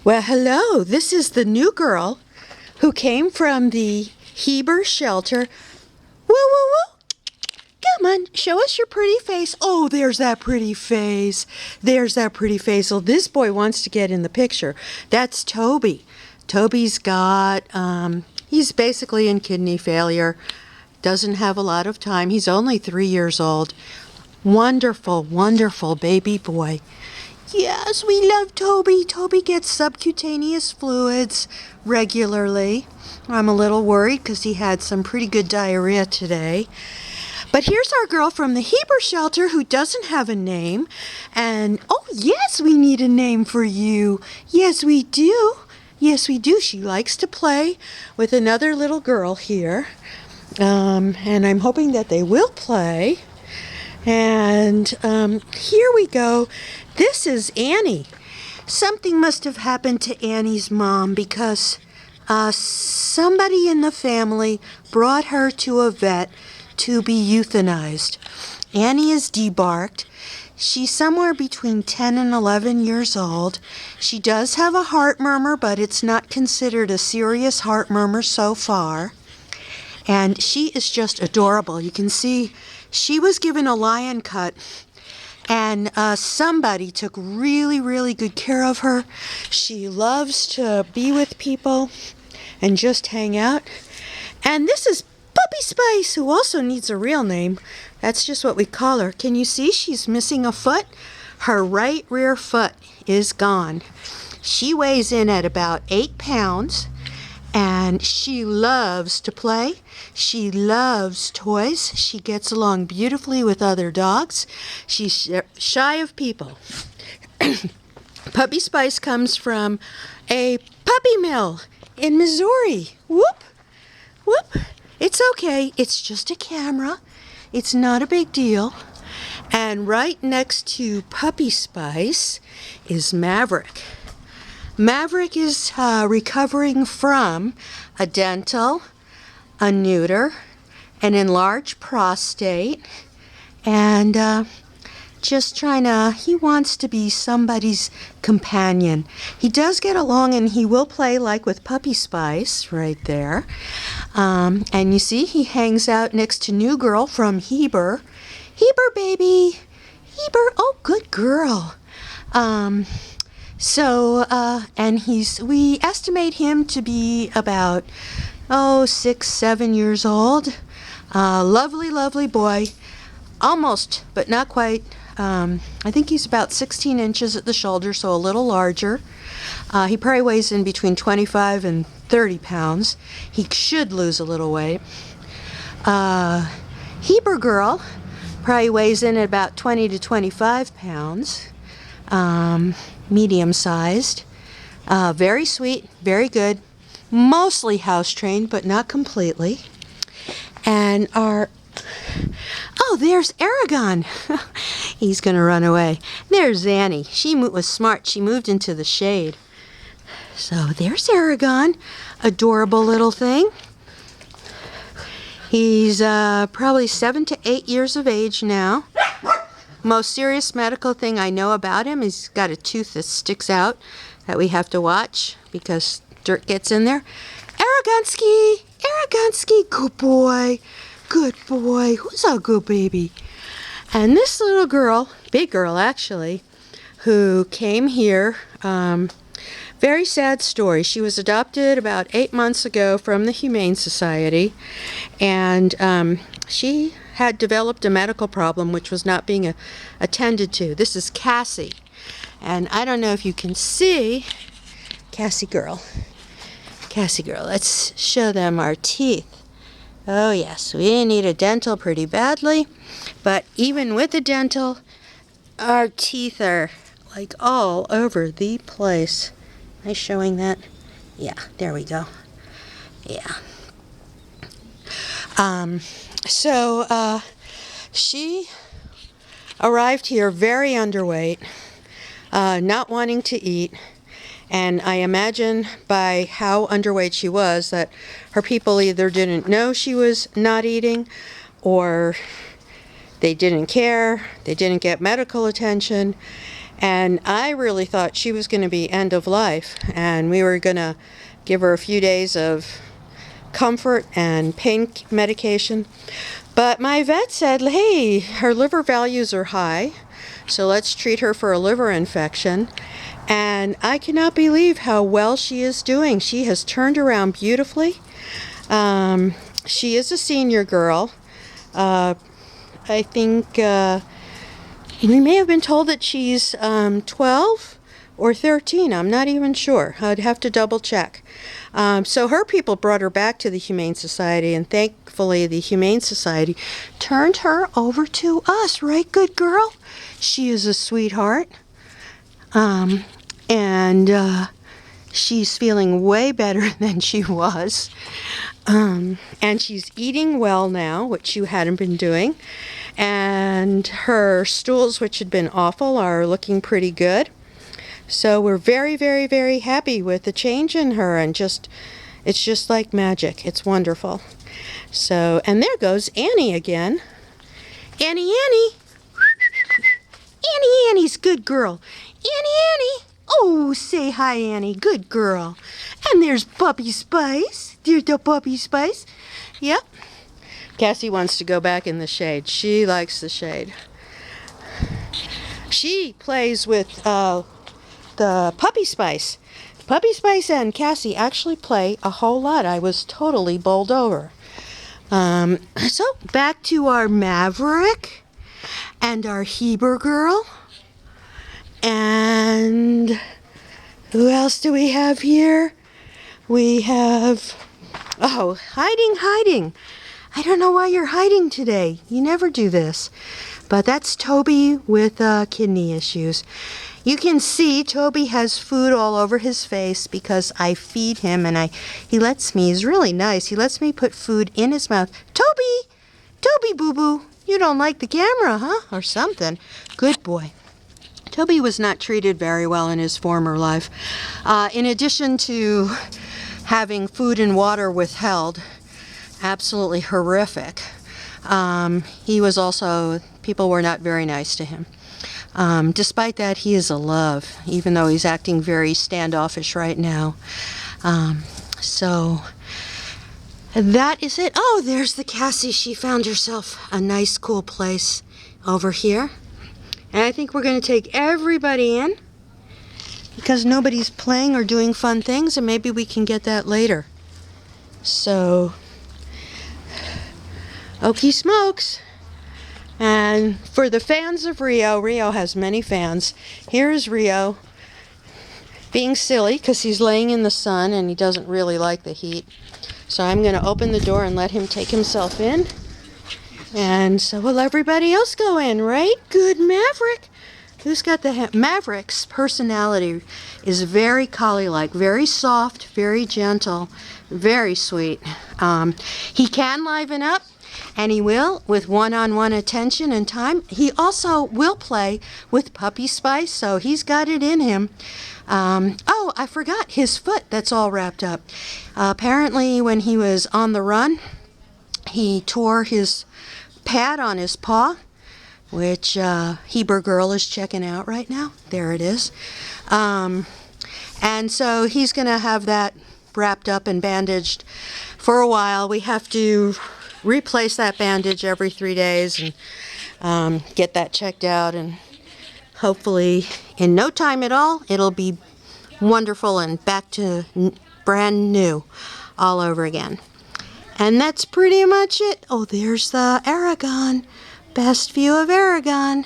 Well, hello. This is the new girl who came from the Heber shelter. Woo, woo, woo. Come on, show us your pretty face. Oh, there's that pretty face. There's that pretty face. Oh, this boy wants to get in the picture. That's Toby. Toby's got, he's basically in kidney failure. Doesn't have a lot of time. He's only 3 years old. Wonderful, wonderful baby boy. Yes, we love Toby. Toby gets subcutaneous fluids regularly. I'm a little worried because he had some pretty good diarrhea today. But here's our girl from the Heber shelter who doesn't have a name. And, oh, yes, we need a name for you. Yes, we do. Yes, we do. She likes to play with another little girl here. And I'm hoping that they will play. And here we go. This is Annie. Something must have happened to Annie's mom because somebody in the family brought her to a vet to be euthanized. Annie is debarked. She's somewhere between 10 and 11 years old. She does have a heart murmur, but it's not considered a serious heart murmur so far. And she is just adorable. You can see she was given a lion cut, and somebody took really, really good care of her. She loves to be with people and just hang out. And this is Puppy Spice, who also needs a real name. That's just what we call her. Can you see she's missing a foot? Her right rear foot is gone. She weighs in at about 8 pounds. And she loves to play. She loves toys. She gets along beautifully with other dogs. She's shy of people. Puppy Spice comes from a puppy mill in Missouri. Whoop, whoop. It's okay. It's just a camera. It's not a big deal. And right next to Puppy Spice is Maverick. Maverick is recovering from a dental, a neuter, an enlarged prostate, and he wants to be somebody's companion. He does get along, and he will play like with Puppy Spice right there. And you see he hangs out next to new girl from Heber. Heber, baby. Heber, oh, good girl. We estimate him to be about, 6, 7 years old. Lovely, lovely boy. Almost, but not quite. I think he's about 16 inches at the shoulder, so a little larger. He probably weighs in between 25 and 30 pounds. He should lose a little weight. Heber girl probably weighs in at about 20 to 25 pounds. Medium-sized, very sweet, very good, mostly house-trained, but not completely. And there's Aragon. He's going to run away. There's Annie. She was smart. She moved into the shade. So there's Aragon, adorable little thing. He's probably 7 to 8 years of age now. Most serious medical thing I know about him is he's got a tooth that sticks out that we have to watch because dirt gets in there. Aragonsky, good boy, who's a good baby? And this little girl, big girl actually, who came here, very sad story. She was adopted about 8 months ago from the Humane Society, and she had developed a medical problem which was not being attended to. This is Cassie. And I don't know if you can see Cassie girl. Let's show them our teeth. Oh yes, we need a dental pretty badly. But even with the dental, our teeth are like all over the place. Am I showing that? Yeah, there we go. Yeah. She arrived here very underweight, not wanting to eat, and I imagine by how underweight she was that her people either didn't know she was not eating, or they didn't care, they didn't get medical attention, And I really thought she was going to be end of life, and we were going to give her a few days of comfort and pain medication. But my vet said, hey, her liver values are high, so let's treat her for a liver infection. And I cannot believe how well she is doing. She has turned around beautifully. She is a senior girl. I think we may have been told that she's 12 or 13. I'm not even sure. I'd have to double check. So her people brought her back to the Humane Society, and thankfully the Humane Society turned her over to us, right, good girl? She is a sweetheart. And she's feeling way better than she was. And she's eating well now, which you hadn't been doing. And her stools, which had been awful, are looking pretty good. So we're very, very, very happy with the change in her, and it's just like magic. It's wonderful. So, and there goes Annie again. Annie, Annie. Annie, Annie's good girl. Annie, Annie. Oh, say hi, Annie. Good girl. And there's Puppy Spice. There's the Puppy Spice. Yep. Cassie wants to go back in the shade. She likes the shade. She plays with the Puppy Spice. Puppy Spice and Cassie actually play a whole lot. I was totally bowled over. So back to our Maverick and our Heber girl. And who else do we have here? We have, oh, hiding. I don't know why you're hiding today. You never do this. But that's Toby with kidney issues. You can see Toby has food all over his face because I feed him, and he lets me. He's really nice. He lets me put food in his mouth. Toby boo-boo, you don't like the camera, huh? Or something. Good boy. Toby was not treated very well in his former life. In addition to having food and water withheld, absolutely horrific. He was also, people were not very nice to him. Despite that, he is a love, even though he's acting very standoffish right now. So that is it. Oh, there's the Cassie. She found herself a nice, cool place over here. And I think we're going to take everybody in because nobody's playing or doing fun things, and maybe we can get that later. So, okie smokes. And for the fans of Rio, Rio has many fans. Here is Rio being silly because he's laying in the sun and he doesn't really like the heat. So I'm going to open the door and let him take himself in. And so will everybody else go in, right? Good Maverick. Who's got the Maverick's personality is very collie-like, very soft, very gentle, very sweet. He can liven up, and he will with one-on-one attention and time. He also will play with Puppy Spice, so he's got it in him. Oh, I forgot his foot that's all wrapped up. Apparently, when he was on the run, he tore his pad on his paw, which Heber girl is checking out right now. There it is. And so he's going to have that wrapped up and bandaged for a while. We have to replace that bandage every 3 days and get that checked out, and hopefully in no time at all it'll be wonderful and back to brand new all over again. And that's pretty much it. Oh, there's the Aragon. Best view of Aragon.